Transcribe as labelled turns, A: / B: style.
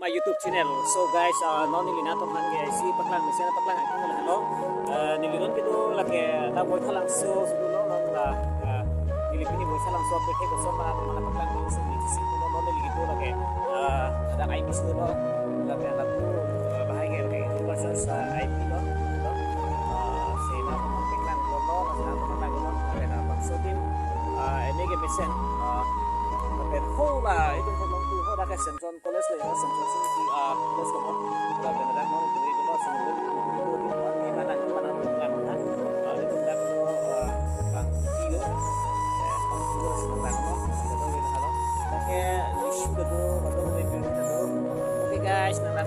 A: my YouTube channel. So guys, non nili na to kan ge si paklang mesen paklang ai kung hello. Nili non kitu la ke ta boy thalang so no non la nili pini boy thalang so pe ko so para mana paklang ni so ni si no non nili kitu la ke ada ai bis no la ke la ku bahai ge ke itu versus IP no. Si na paklang ko no na paklang no ke na so din ini ge mesenเป็นโคล่ะไอ้ตรงคนลงตัวเขาได้แค่เซนจอนคอลเลจเลยนะเซนจอนซึ่งที่คอลเลจของเราเป็นอะไรน้องตัวนี้ก็สมมติตัวที่มันมีมันนั่นมันนั่นกันนะไอ้ตรงนั้นก็บางที่ก็บางตัวสิ่งต่างๆเนาะจะต้องเรียนนะครับแต่แค่ลิชก็ดูมันต้องเรียนรู้แต่ดูโอเค guys นั่นแหละ